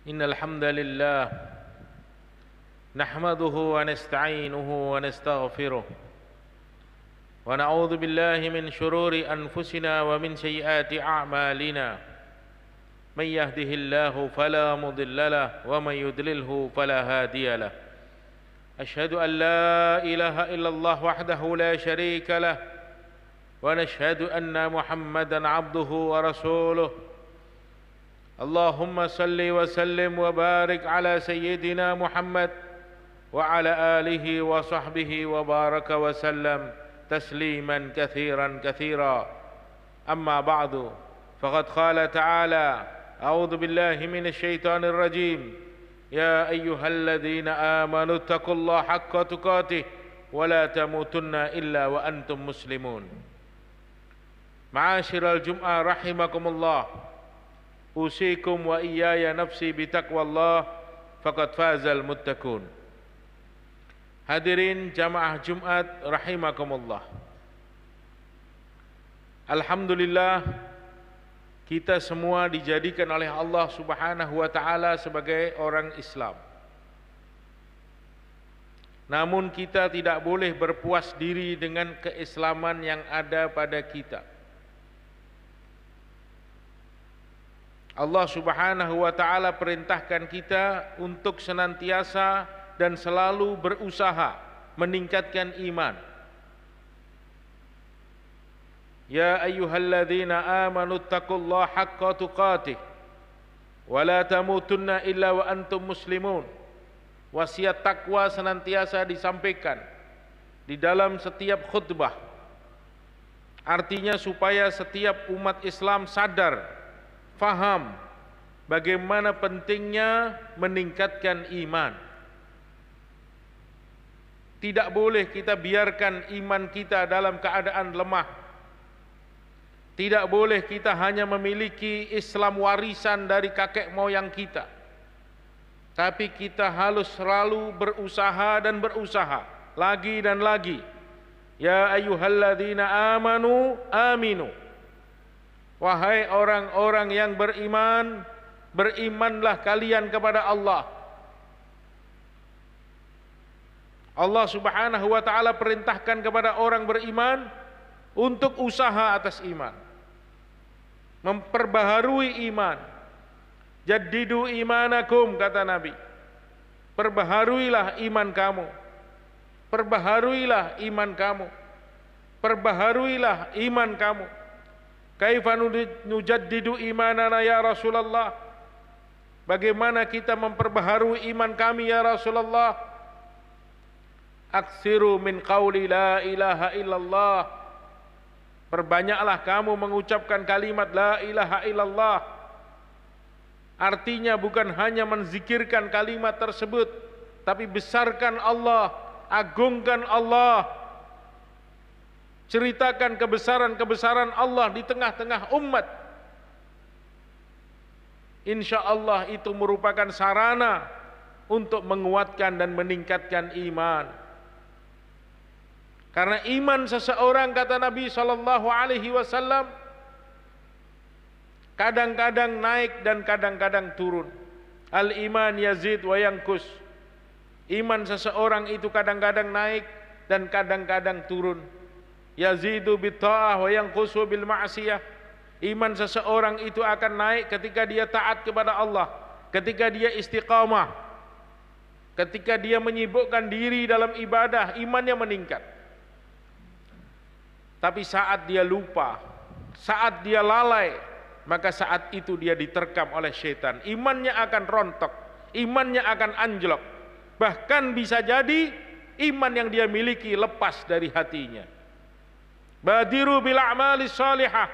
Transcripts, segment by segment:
إن الحمد لله نحمده ونستعينه ونستغفره ونعوذ بالله من شرور أنفسنا ومن سيئات أعمالنا من يهده الله فلا مضل له ومن يضلله فلا هادي له أشهد أن لا إله إلا الله وحده لا شريك له ونشهد أن محمدا عبده ورسوله اللهم صل وسلم وبارك على سيدنا محمد وعلى آله وصحبه وبارك وسلم تسليما كثيرا كثيرا أما بعد فقد قال تعالى أعوذ بالله من الشيطان الرجيم يا أيها الذين آمنوا اتقوا الله حق تقاته ولا تموتن إلا وأنتم مسلمون معاشر الجمعة رحمكم الله أوصيكم وإياي نفسي بتقوى الله فقد فاز المتقون. Hadirin jamaah Jumat rahimakumullah. Alhamdulillah kita semua dijadikan oleh Allah Subhanahu wa taala sebagai orang Islam. Namun kita tidak boleh berpuas diri dengan keislaman yang ada pada kita. Allah Subhanahu wa taala perintahkan kita untuk senantiasa dan selalu berusaha meningkatkan iman. Ya ayyuhalladzina amanu taqullaha haqqa tuqatih wa la tamutunna illa wa antum muslimun. Wasiat takwa senantiasa disampaikan di dalam setiap khutbah. Artinya supaya setiap umat Islam sadar, faham bagaimana pentingnya meningkatkan iman. Tidak boleh kita biarkan iman kita dalam keadaan lemah. Tidak boleh kita hanya memiliki Islam warisan dari kakek moyang kita. Tapi kita harus selalu berusaha dan berusaha lagi dan lagi. Ya ayyuhalladzina amanu aminu. Wahai orang-orang yang beriman, berimanlah kalian kepada Allah. Allah Subhanahu wa taala perintahkan kepada orang beriman untuk usaha atas iman, memperbaharui iman. Jaddidu imanakum, kata Nabi. Perbaharuilah iman kamu. Perbaharuilah iman kamu. Perbaharuilah iman kamu. Kaifa nujaddidu imanana ya Rasulullah? Bagaimana kita memperbaharui iman kami ya Rasulullah? Aksiru min qauli la ilaha illallah. Perbanyaklah kamu mengucapkan kalimat la ilaha illallah. Artinya bukan hanya menzikirkan kalimat tersebut, tapi besarkan Allah, agungkan Allah. Ceritakan kebesaran-kebesaran Allah di tengah-tengah umat. Insya Allah itu merupakan sarana untuk menguatkan dan meningkatkan iman. Karena iman seseorang, kata Nabi SAW, kadang-kadang naik dan kadang-kadang turun. Al-iman yazid wa yankus. Iman seseorang itu kadang-kadang naik dan kadang-kadang turun. Yazidu bitta'ah wa yanqusu bil ma'siyah. Iman seseorang itu akan naik ketika dia taat kepada Allah, ketika dia istiqamah, ketika dia menyibukkan diri dalam ibadah, imannya meningkat. Tapi saat dia lupa, saat dia lalai, maka saat itu dia diterkam oleh syaitan. Imannya akan rontok, imannya akan anjlok. Bahkan bisa jadi iman yang dia miliki lepas dari hatinya. Badiru bil a'mali salihah.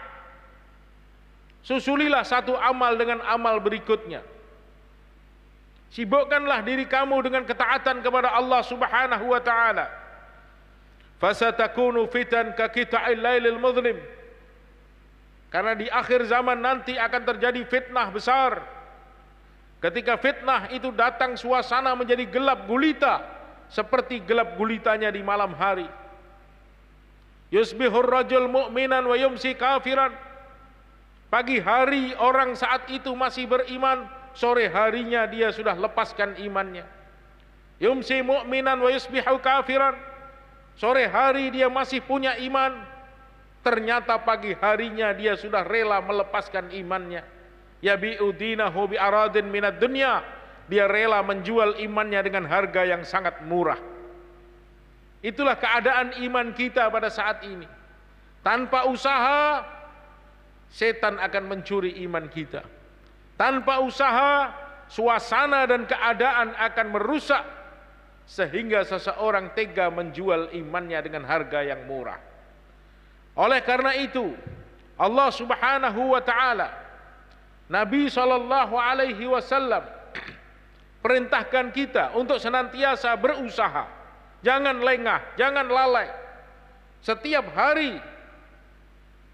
Susulilah satu amal dengan amal berikutnya. Sibukkanlah diri kamu dengan ketaatan kepada Allah Subhanahu wa taala. Fasatakunu fitan ka qita'il lailil muzlim. Karena di akhir zaman nanti akan terjadi fitnah besar. Ketika fitnah itu datang, suasana menjadi gelap gulita seperti gelap gulitanya di malam hari. Yusbihur rajul mu'minan wa yumsi kafiran. Pagi hari orang saat itu masih beriman, sore harinya dia sudah lepaskan imannya. Yumsi mu'minan wa yusbihu kafiran. Sore hari dia masih punya iman, ternyata pagi harinya dia sudah rela melepaskan imannya. Yabi'u dinahu bi aradin minad dunya. Dia rela menjual imannya dengan harga yang sangat murah. Itulah keadaan iman kita pada saat ini. Tanpa usaha, setan akan mencuri iman kita. Tanpa usaha, suasana dan keadaan akan merusak sehingga seseorang tega menjual imannya dengan harga yang murah. Oleh karena itu, Allah Subhanahu wa taala, Nabi sallallahu alaihi wasallam perintahkan kita untuk senantiasa berusaha. Jangan lengah, jangan lalai. Setiap hari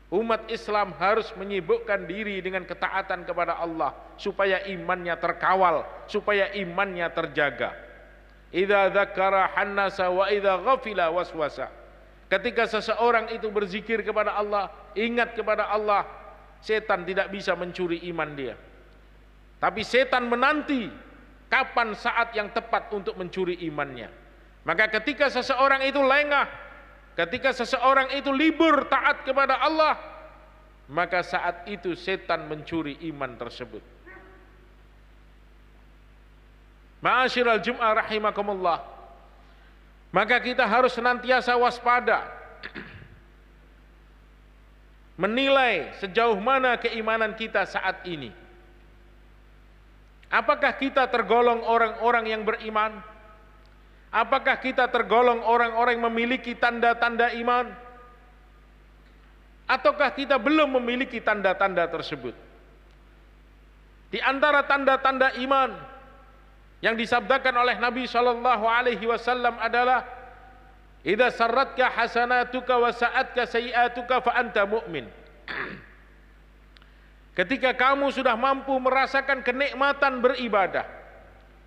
umat Islam harus menyibukkan diri dengan ketaatan kepada Allah supaya imannya terkawal, supaya imannya terjaga. Idza dzakara hannasa wa idza ghafila waswasa. Ketika seseorang itu berzikir kepada Allah, ingat kepada Allah, setan tidak bisa mencuri iman dia. Tapi setan menanti kapan saat yang tepat untuk mencuri imannya. Maka ketika seseorang itu lengah, ketika seseorang itu libur taat kepada Allah, maka saat itu setan mencuri iman tersebut. Ma'asyiral Jum'ah rahimakumullah. Maka kita harus senantiasa waspada, menilai sejauh mana keimanan kita saat ini. Apakah kita tergolong orang-orang yang beriman? Apakah kita tergolong orang-orang yang memiliki tanda-tanda iman? Ataukah kita belum memiliki tanda-tanda tersebut? Di antara tanda-tanda iman yang disabdakan oleh Nabi sallallahu alaihi wasallam adalah idza sarratka hasanatuka wa sa'atka sayi'atuka fa anta mu'min. Ketika kamu sudah mampu merasakan kenikmatan beribadah,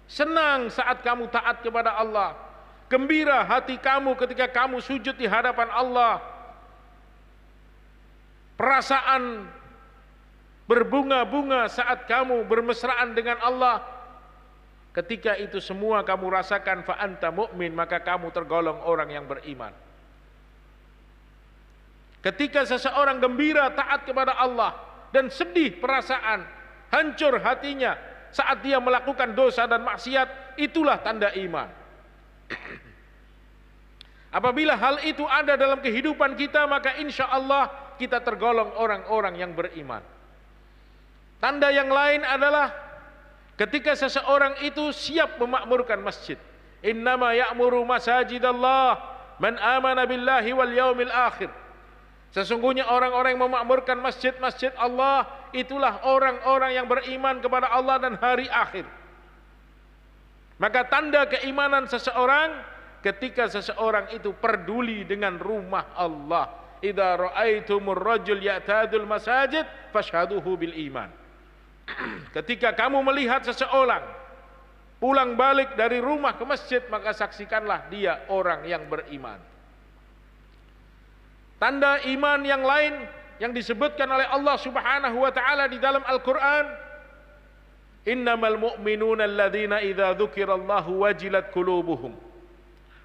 senang saat kamu taat kepada Allah, gembira hati kamu ketika kamu sujud di hadapan Allah, perasaan berbunga-bunga saat kamu bermesraan dengan Allah, ketika itu semua kamu rasakan, fa anta mu'min, maka kamu tergolong orang yang beriman. Ketika seseorang gembira taat kepada Allah dan sedih perasaan, hancur hatinya saat dia melakukan dosa dan maksiat, itulah tanda iman. Apabila hal itu ada dalam kehidupan kita, maka insya Allah kita tergolong orang-orang yang beriman. Tanda yang lain adalah ketika seseorang itu siap memakmurkan masjid. Innama ya'muru masajidallah man amana billahi wal yaumil akhir. Sesungguhnya orang-orang yang memakmurkan masjid-masjid Allah, itulah orang-orang yang beriman kepada Allah dan hari akhir. Maka tanda keimanan seseorang ketika seseorang itu peduli dengan rumah Allah. Idza ra'aitumur rajul ya'tadul masajid fashhaduhu bil iman. Ketika kamu melihat seseorang pulang balik dari rumah ke masjid, maka saksikanlah dia orang yang beriman. Tanda iman yang lain yang disebutkan oleh Allah Subhanahu wa taala di dalam Al-Qur'an, innamal mu'minuna alladzina idza dzukirallahu wajilat qulubuhum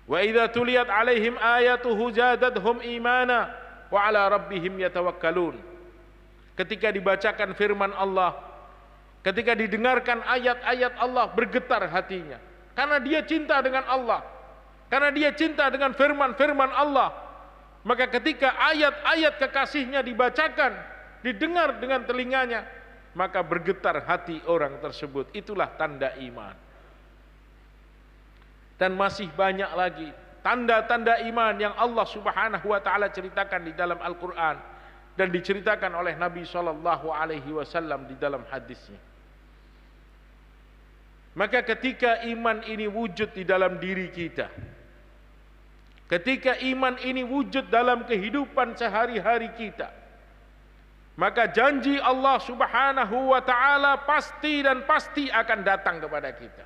wa idza tuliyat alaihim ayatuhu zadatuhum imana wa ala rabbihim yatawakkalun. Ketika dibacakan firman Allah, ketika didengarkan ayat-ayat Allah, bergetar hatinya karena dia cinta dengan Allah, karena dia cinta dengan firman-firman Allah. Maka ketika ayat-ayat kekasihnya dibacakan, didengar dengan telinganya, maka bergetar hati orang tersebut. Itulah tanda iman. Dan masih banyak lagi tanda-tanda iman yang Allah Subhanahu wa taala ceritakan di dalam Al-Qur'an dan diceritakan oleh Nabi sallallahu alaihi wasallam di dalam hadisnya. Maka ketika iman ini wujud di dalam diri kita, ketika iman ini wujud dalam kehidupan sehari-hari kita, maka janji Allah Subhanahu wa taala pasti dan pasti akan datang kepada kita.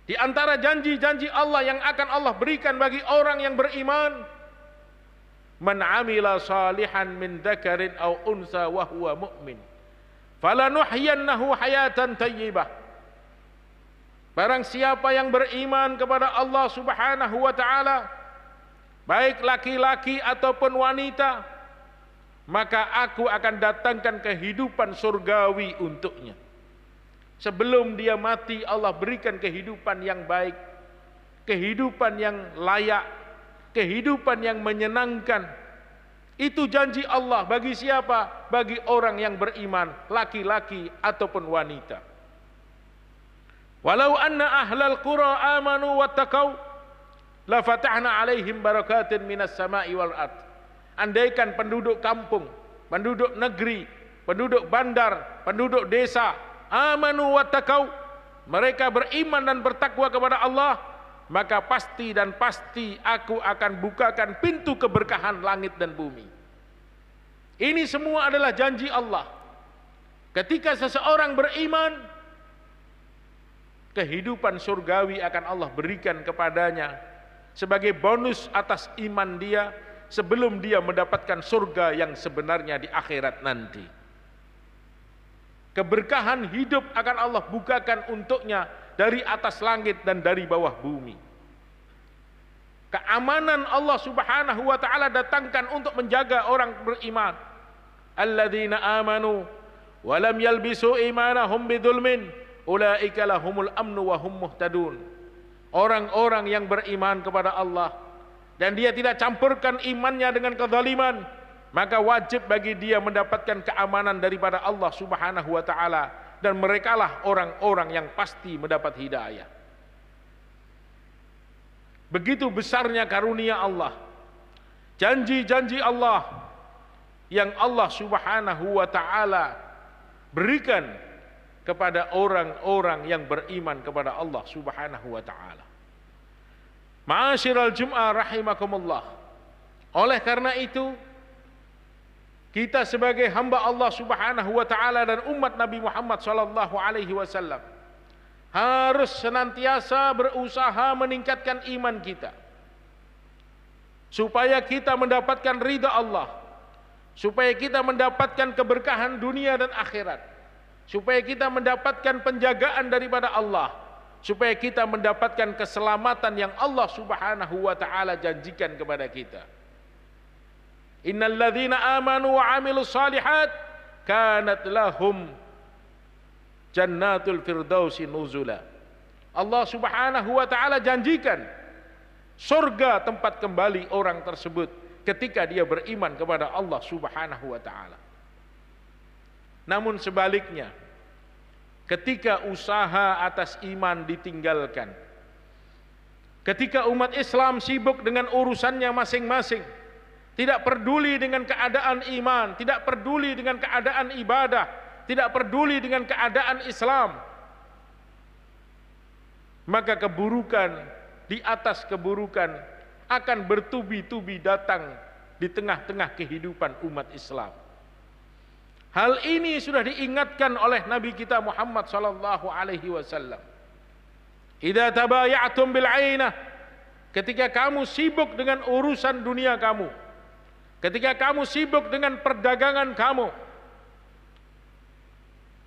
Di antara janji-janji Allah yang akan Allah berikan bagi orang yang beriman, man amila salihan min dzakarin aw unsa wa huwa mu'min falanuhyiyannahu hayatan thayyibah. Barang siapa yang beriman kepada Allah Subhanahu wa taala, baik laki-laki ataupun wanita, maka aku akan datangkan kehidupan surgawi untuknya. Sebelum dia mati, Allah berikan kehidupan yang baik, kehidupan yang layak, kehidupan yang menyenangkan. Itu janji Allah bagi siapa? Bagi orang yang beriman, laki-laki ataupun wanita. Walau anna ahlal qura amanu wattaqau la fatahna alaihim barakatin minas sama'i wal ard. Andaikan penduduk kampung, penduduk negeri, penduduk bandar, penduduk desa amanu wattaqau, mereka beriman dan bertakwa kepada Allah, maka pasti dan pasti aku akan bukakan pintu keberkahan langit dan bumi. Ini semua adalah janji Allah. Ketika seseorang beriman, kehidupan surgawi akan Allah berikan kepadanya sebagai bonus atas iman dia sebelum dia mendapatkan surga yang sebenarnya di akhirat nanti. Keberkahan hidup akan Allah bukakan untuknya dari atas langit dan dari bawah bumi. Keamanan Allah Subhanahu wa taala datangkan untuk menjaga orang beriman. Alladzina amanu wa lam yalbisu imanahum bidzulmin ulaika lahumul amnu wa hum muhtadun. Orang-orang yang beriman kepada Allah dan dia tidak campurkan imannya dengan kezaliman, maka wajib bagi dia mendapatkan keamanan daripada Allah Subhanahu wa taala, dan merekalah orang-orang yang pasti mendapat hidayah. Begitu besarnya karunia Allah, janji-janji Allah yang Allah Subhanahu wa taala berikan kepada orang-orang yang beriman kepada Allah Subhanahu wa taala. Ma'asyiral Jum'ah rahimakumullah. Oleh karena itu, kita sebagai hamba Allah Subhanahu wa taala dan umat Nabi Muhammad sallallahu alaihi wasallam harus senantiasa berusaha meningkatkan iman kita supaya kita mendapatkan ridha Allah, supaya kita mendapatkan keberkahan dunia dan akhirat, supaya kita mendapatkan penjagaan daripada Allah, supaya kita mendapatkan keselamatan yang Allah Subhanahu wa taala janjikan kepada kita. Innal ladzina amanu wa 'amilus shalihat kanat lahum jannatul firdausi nuzula. Allah Subhanahu wa taala janjikan surga tempat kembali orang tersebut ketika dia beriman kepada Allah Subhanahu wa taala. Namun sebaliknya, ketika usaha atas iman ditinggalkan, ketika umat Islam sibuk dengan urusannya masing-masing, tidak peduli dengan keadaan iman, tidak peduli dengan keadaan ibadah, tidak peduli dengan keadaan Islam, maka keburukan di atas keburukan akan bertubi-tubi datang di tengah-tengah kehidupan umat Islam. Hal ini sudah diingatkan oleh Nabi kita Muhammad sallallahu alaihi wasallam. Idza tabaya'tum bil 'ainah, ketika kamu sibuk dengan urusan dunia kamu, ketika kamu sibuk dengan perdagangan kamu,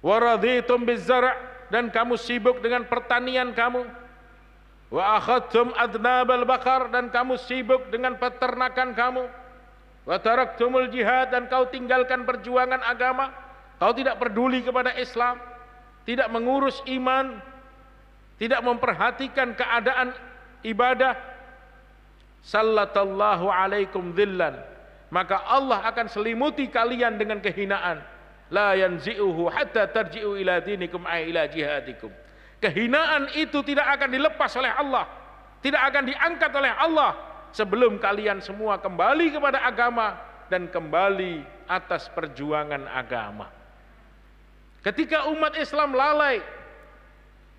wa raditum biz zar', dan kamu sibuk dengan pertanian kamu, wa akhadtum adnabal baqar, dan kamu sibuk dengan peternakan kamu, wa taraktumul jihad, dan kau tinggalkan perjuangan agama, kau tidak peduli kepada Islam, tidak mengurus iman, tidak memperhatikan keadaan ibadah, sallatallahu alaikum dhillan, maka Allah akan selimuti kalian dengan kehinaan. La yanzi'uhu hatta tarji'u ila dinikum ay ila jihadikum. Kehinaan itu tidak akan dilepas oleh Allah, tidak akan diangkat oleh Allah sebelum kalian semua kembali kepada agama dan kembali atas perjuangan agama. Ketika umat Islam lalai,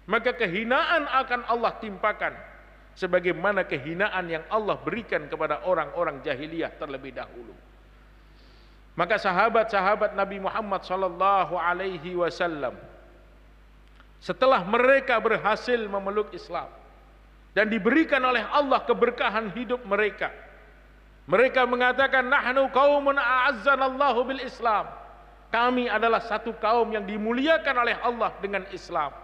maka kehinaan akan Allah timpakan sebagaimana kehinaan yang Allah berikan kepada orang-orang jahiliyah terlebih dahulu. Maka sahabat-sahabat Nabi Muhammad sallallahu alaihi wasallam, setelah mereka berhasil memeluk Islam dan diberikan oleh Allah keberkahan hidup mereka, mereka mengatakan, nahnu qaumun a'azzanallahu bil Islam. Kami adalah satu kaum yang dimuliakan oleh Allah dengan Islam.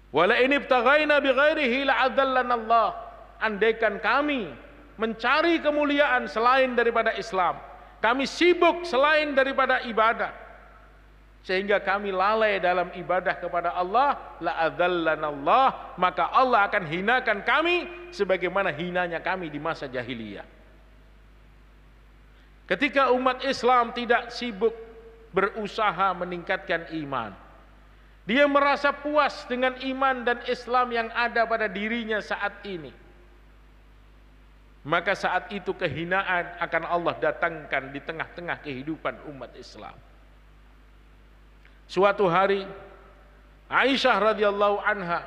Wala in ibtaghaina bighairihi la'adzallana Allah. Andaikan kami mencari kemuliaan selain daripada Islam, kami sibuk selain daripada ibadah, sehingga kami lalai dalam ibadah kepada Allah, la'adzallana Allah, maka Allah akan hinakan kami sebagaimana hinanya kami di masa jahiliyah. Ketika umat Islam tidak sibuk berusaha meningkatkan iman, dia merasa puas dengan iman dan Islam yang ada pada dirinya saat ini, maka saat itu kehinaan akan Allah datangkan di tengah-tengah kehidupan umat Islam. Suatu hari Aisyah radhiyallahu anha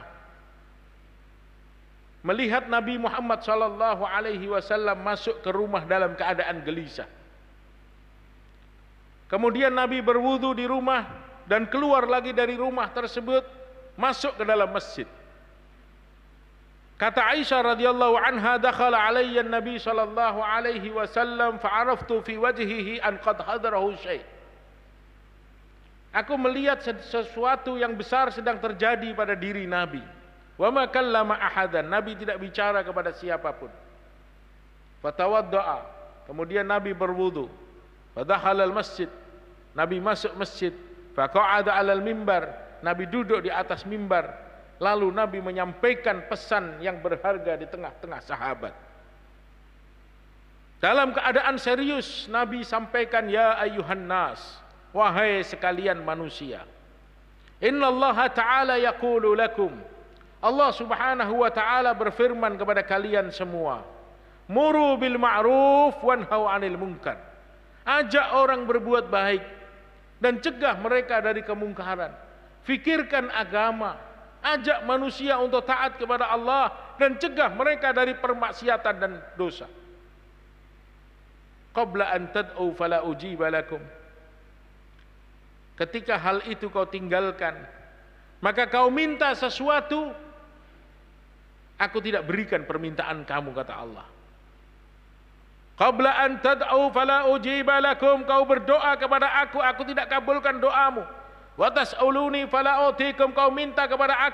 melihat Nabi Muhammad sallallahu alaihi wasallam masuk ke rumah dalam keadaan gelisah. Kemudian Nabi berwudu di rumah dan keluar lagi dari rumah tersebut, masuk ke dalam masjid. Kata Aisyah radhiyallahu anha, dakhala alayya an-nabi sallallahu alaihi wasallam fa'araftu fi wajhihi an qad hadarahu syai'. Aku melihat sesuatu yang besar sedang terjadi pada diri Nabi. Wa ma kallama ahadan, Nabi tidak bicara kepada siapapun. Fatawadda'a, kemudian Nabi berwudu. Fadakhala al-masjid, Nabi masuk masjid. Faqa'ada 'alal mimbar, Nabi duduk di atas mimbar. Lalu Nabi menyampaikan pesan yang berharga di tengah-tengah sahabat. Dalam keadaan serius Nabi sampaikan, ya ayyuhan nas, wahai sekalian manusia, innallaha ta'ala yaqulu lakum, Allah subhanahu wa ta'ala berfirman kepada kalian semua, muru bil ma'ruf wanhau 'anil munkar. Ajak orang berbuat baik dan cegah mereka dari kemungkaran. Fikirkan agama, ajak manusia untuk taat kepada Allah dan cegah mereka dari permaksiatan dan dosa. Qabla an tad'u fala ujiba lakum. Ketika hal itu kau tinggalkan, maka kau minta sesuatu, aku tidak berikan permintaan kamu, kata Allah. Qabla an tad'u fala ujiba lakum, kau berdoa kepada aku tidak kabulkan doamu. Wa tas'aluni fala utikum, kau minta kepada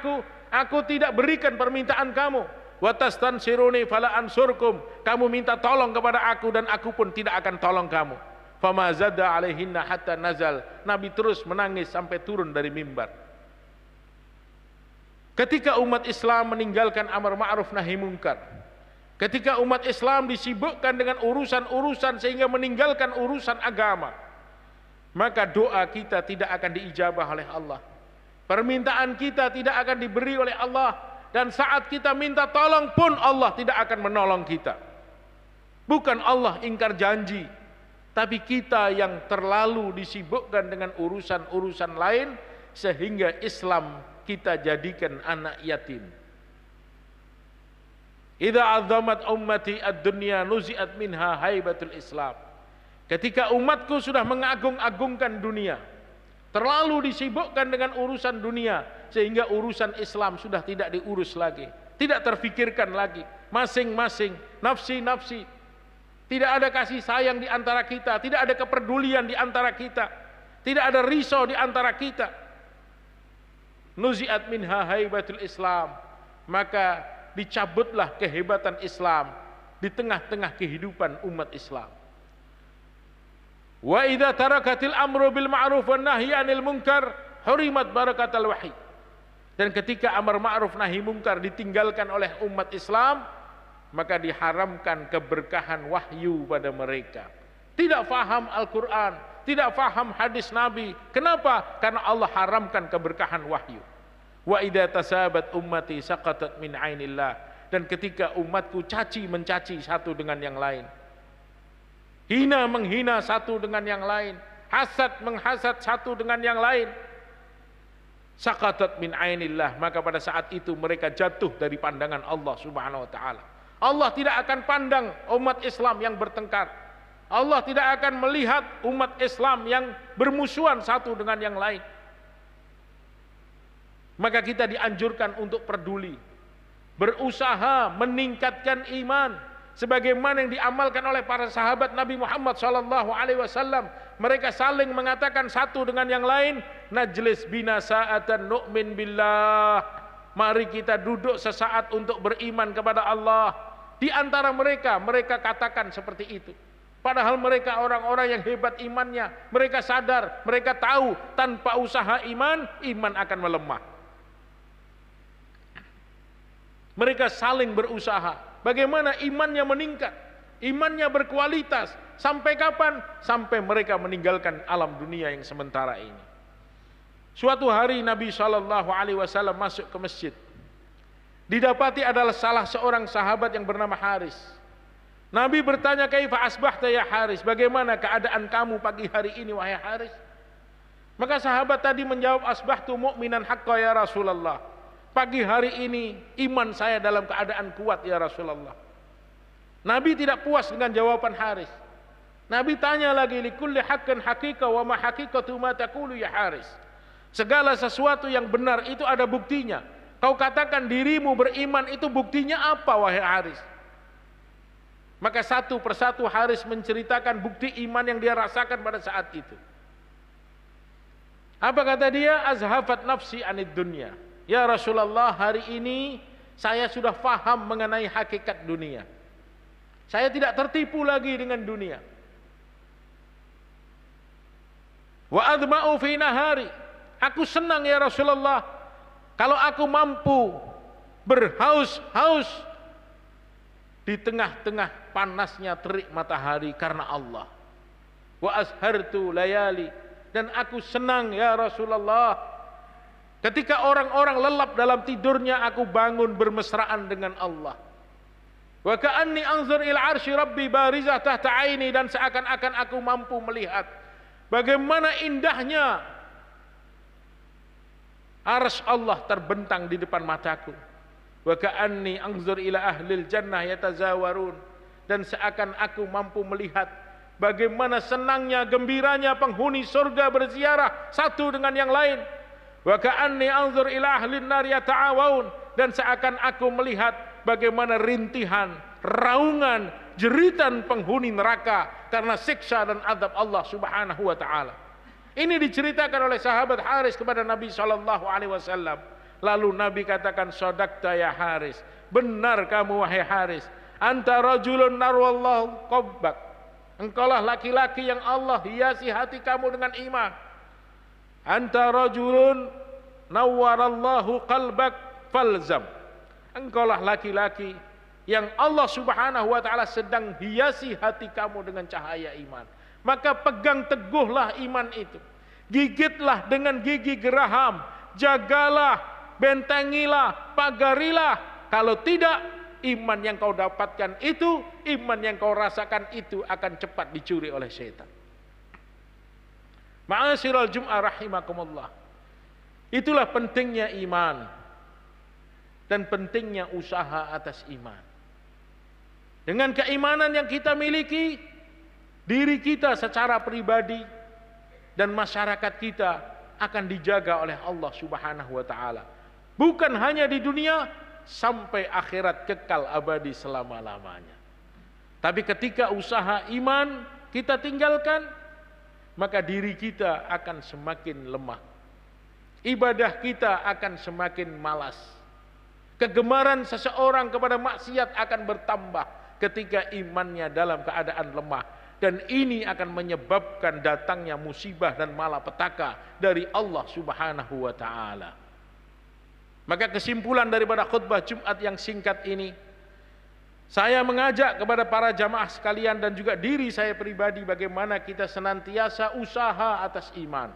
aku tidak berikan permintaan kamu. Wa tastansiruni fala ansurkum, kamu minta tolong kepada aku dan aku pun tidak akan tolong kamu. Fama zada alaihinna hatta nazal, Nabi terus menangis sampai turun dari mimbar. Ketika umat Islam meninggalkan amar ma'ruf nahi munkar, ketika umat Islam disibukkan dengan urusan-urusan sehingga meninggalkan urusan agama, maka doa kita tidak akan diijabah oleh Allah. Permintaan kita tidak akan diberi oleh Allah, dan saat kita minta tolong pun Allah tidak akan menolong kita. Bukan Allah ingkar janji, tapi kita yang terlalu disibukkan dengan urusan-urusan lain sehingga Islam kita jadikan anak yatim. Idza azamat ummati ad-dunya nuzi'at minha haibatul Islam. Ketika umatku sudah mengagung-agungkan dunia, terlalu disibukkan dengan urusan dunia sehingga urusan Islam sudah tidak diurus lagi, tidak terfikirkan lagi, masing-masing nafsi-nafsi. Tidak ada kasih sayang di antara kita, tidak ada kepedulian di antara kita, tidak ada risau di antara kita. Nuzi'at minha haibatul Islam, maka dicabutlah kehebatan Islam di tengah-tengah kehidupan umat Islam. Wa idza tarakatil amru bil ma'ruf wan nahyi 'anil munkar hurimat barakatul wahyi. Dan ketika amar ma'ruf nahi munkar ditinggalkan oleh umat Islam, maka diharamkan keberkahan wahyu pada mereka. Tidak faham Al-Quran, tidak faham hadis Nabi. Kenapa? Karena Allah haramkan keberkahan wahyu. Wa idza tasabat ummati saqatat min ainillah. Dan ketika umatku caci mencaci satu dengan yang lain, hina menghina satu dengan yang lain, hasad menghasad satu dengan yang lain, saqatat min ainillah, maka pada saat itu mereka jatuh dari pandangan Allah Subhanahu wa taala. Allah tidak akan pandang umat Islam yang bertengkar. Allah tidak akan melihat umat Islam yang bermusuhan satu dengan yang lain. Maka kita dianjurkan untuk peduli, berusaha meningkatkan iman sebagaimana yang diamalkan oleh para sahabat Nabi Muhammad sallallahu alaihi wasallam. mereka saling mengatakan satu dengan yang lain, najlis bina sa'atan nu'min billah. Mari kita duduk sesaat untuk beriman kepada Allah. Di antara mereka, mereka katakan seperti itu. Padahal mereka orang-orang yang hebat imannya. Mereka sadar, mereka tahu tanpa usaha iman, iman akan melemah. Mereka saling berusaha. Bagaimana imannya meningkat, imannya berkualitas. Sampai kapan? Sampai mereka meninggalkan alam dunia yang sementara ini. Suatu hari Nabi SAW masuk ke masjid. Didapati adalah salah seorang sahabat yang bernama Haris. Nabi bertanya, kaifa asbahta ya Haris? Bagaimana keadaan kamu pagi hari ini wahai Haris? Maka sahabat tadi menjawab, asbahtu mu'minan haqqa ya Rasulullah. Pagi hari ini iman saya dalam keadaan kuat ya Rasulullah. Nabi tidak puas dengan jawaban Haris. Nabi tanya lagi, likulli haqqin haqiqah wa ma haqiqatu ma taqulu ya Haris. Segala sesuatu yang benar itu ada buktinya. Kau katakan dirimu beriman, itu buktinya apa wahai Haris? Maka satu persatu Haris menceritakan bukti iman yang dia rasakan pada saat itu. Apa kata dia? Azhafat nafsi anid dunya. Ya Rasulullah, hari ini saya sudah faham mengenai hakikat dunia. Saya tidak tertipu lagi dengan dunia. Wa adma'u fi nahari. Aku senang ya Rasulullah kalau aku mampu berhaus-haus di tengah-tengah panasnya terik matahari karena Allah. Wa ashartu layali, dan aku senang ya Rasulullah ketika orang-orang lelap dalam tidurnya, aku bangun bermesraan dengan Allah. Wa ka'anni anzur ila arsy rabbi barizah tahta aini, dan seakan-akan aku mampu melihat bagaimana indahnya arsy Allah terbentang di depan mataku. Wa ka'anni anzur ila ahlil jannah yatazawarun, dan seakan aku mampu melihat bagaimana senangnya, gembiranya penghuni surga berziarah satu dengan yang lain. Wa ka'anni anzur ila ahlin nar yata'awun, dan seakan aku melihat bagaimana rintihan, raungan, jeritan penghuni neraka karena siksa dan azab Allah Subhanahu wa taala. Ini diceritakan oleh sahabat Haris kepada Nabi SAW. Lalu Nabi katakan, sadaqta ya Haris, benar kamu wahai Haris. Anta rajulun narwallahu qabbak. Engkaulah laki-laki yang Allah hiasi hati kamu dengan iman. Anta rajulun nawwarallahu qalbak falzam. Engkaulah laki-laki yang Allah Subhanahu wa taala sedang hiasi hati kamu dengan cahaya iman. Maka pegang teguhlah iman itu. Gigitlah dengan gigi geraham. Jagalah, bentengilah, pagarilah. Kalau tidak, iman yang kau dapatkan itu, iman yang kau rasakan itu akan cepat dicuri oleh setan. Ma'asyiral Jum'ah rahimakumullah. Itulah pentingnya iman dan pentingnya usaha atas iman. Dengan keimanan yang kita miliki, diri kita secara pribadi dan masyarakat kita akan dijaga oleh Allah Subhanahu wa taala. Bukan hanya di dunia, sampai akhirat kekal abadi selama-lamanya. Tapi ketika usaha iman kita tinggalkan, maka diri kita akan semakin lemah. Ibadah kita akan semakin malas. Kegemaran seseorang kepada maksiat akan bertambah ketika imannya dalam keadaan lemah, dan ini akan menyebabkan datangnya musibah dan malapetaka dari Allah Subhanahu wa taala. Maka kesimpulan daripada khutbah Jumat yang singkat ini, saya mengajak kepada para jamaah sekalian dan juga diri saya pribadi bagaimana kita senantiasa usaha atas iman,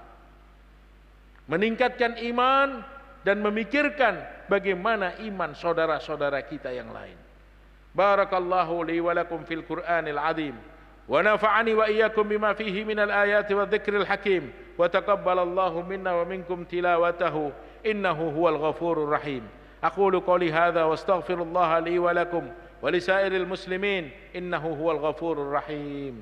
meningkatkan iman dan memikirkan bagaimana iman saudara-saudara kita yang lain. Barakallahu li wa lakum fil Qur'anil azim wa nafa'ani wa iyyakum bima fihi minal ayati wa dzikril hakim wa taqabbalallahu minna wa minkum tilawatahu innahu huwal ghafurur rahim. Aqulu qouli hadza wa astaghfirullaha li wa lakum wa lisairil muslimin innahu huwal ghafurur rahim.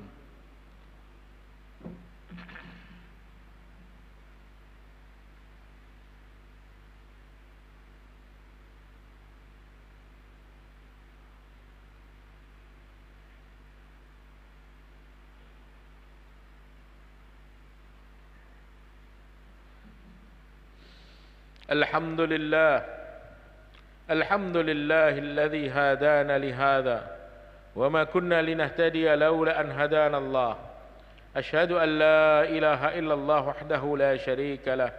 الحمد لله الحمد لله الذي هدانا لهذا وما كنا لنهتدي لولا أن هدانا الله. أشهد أن لا إله إلا الله وحده لا شريك له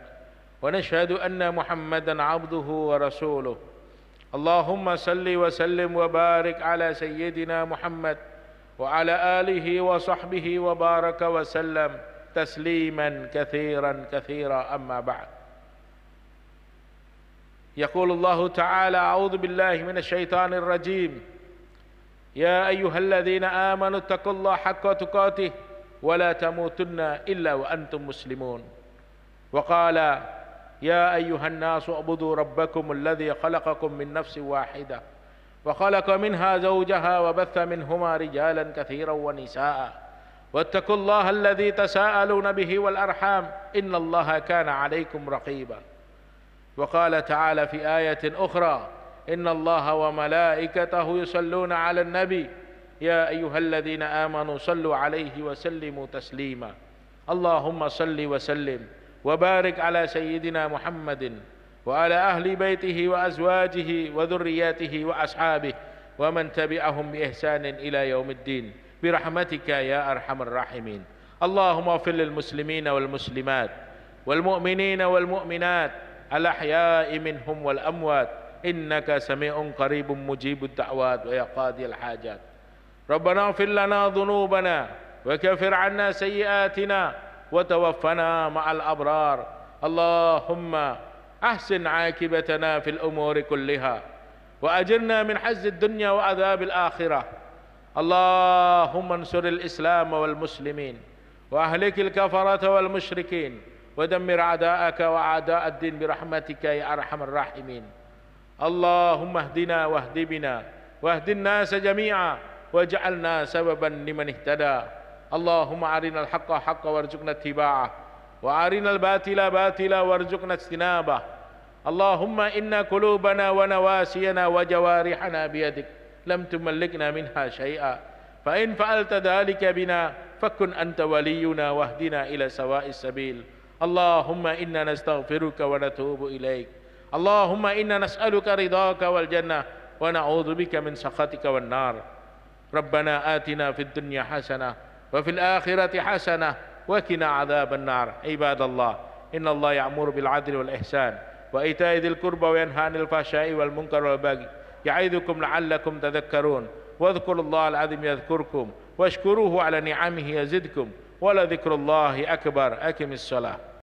ونشهد أن محمدا عبده ورسوله. اللهم صل وسلم وبارك على سيدنا محمد وعلى آله وصحبه وبارك وسلم تسليما كثيرا كثيرا. أما بعد، يقول الله تعالى: أعوذ بالله من الشيطان الرجيم. يا أيها الذين آمنوا اتقوا الله حق تقاته ولا تموتن إلا وأنتم مسلمون. وقال: يا أيها الناس اعبدوا ربكم الذي خلقكم من نفس واحدة وخلق منها زوجها وبث منهما رجالا كثيرا ونساء واتقوا الله الذي تساءلون به والأرحام إن الله كان عليكم رقيبا. وقال تعالى في آية أخرى: إن الله وملائكته يصلون على النبي يا أيها الذين آمنوا صلوا عليه وسلموا تسليما. اللهم صل وسلم وبارك على سيدنا محمد وعلى أهل بيته وأزواجه وذرياته وأصحابه ومن تبعهم بإحسان إلى يوم الدين برحمتك يا أرحم الراحمين. اللهم اغفر للمسلمين والمسلمات والمؤمنين والمؤمنات الأحياء منهم والأموات إنك سميع قريب مجيب الدعوات ويا قاضي الحاجات. ربنا اغفر لنا ذنوبنا وكفر عنا سيئاتنا وتوفنا مع الأبرار. اللهم أحسن عاقبتنا في الأمور كلها وأجرنا من حز الدنيا وعذاب الآخرة. اللهم انصر الإسلام والمسلمين وأهلك الكفرة والمشركين ودمر أعداءك وأعداء الدين برحمتك يا أرحم الراحمين. اللهم اهدنا واهد بنا واهد الناس جميعا واجعلنا سببا لمن اهتدى. اللهم أرنا الحق حقا وارزقنا اتباعه وأرنا الباطل باطلا وارزقنا اجتنابه. اللهم إن قلوبنا ونواسينا وجوارحنا بيدك لم تملكنا منها شيئا، فإن فعلت ذلك بنا فكن أنت ولينا واهدنا إلى سواء السبيل. اللهم إنا نستغفرك ونتوب إليك. اللهم إنا نسألك رضاك والجنة ونعوذ بك من سخطك والنار. ربنا آتنا في الدنيا حسنة وفي الآخرة حسنة وقنا عذاب النار. عباد الله، إن الله يأمر بالعدل والإحسان وإيتاء ذي القربى وينهى عن الفحشاء والمنكر والبغي يعظكم لعلكم تذكرون. واذكروا الله العظيم يذكركم واشكروه على نعمه يزدكم ولذكر الله أكبر. أقم الصلاة.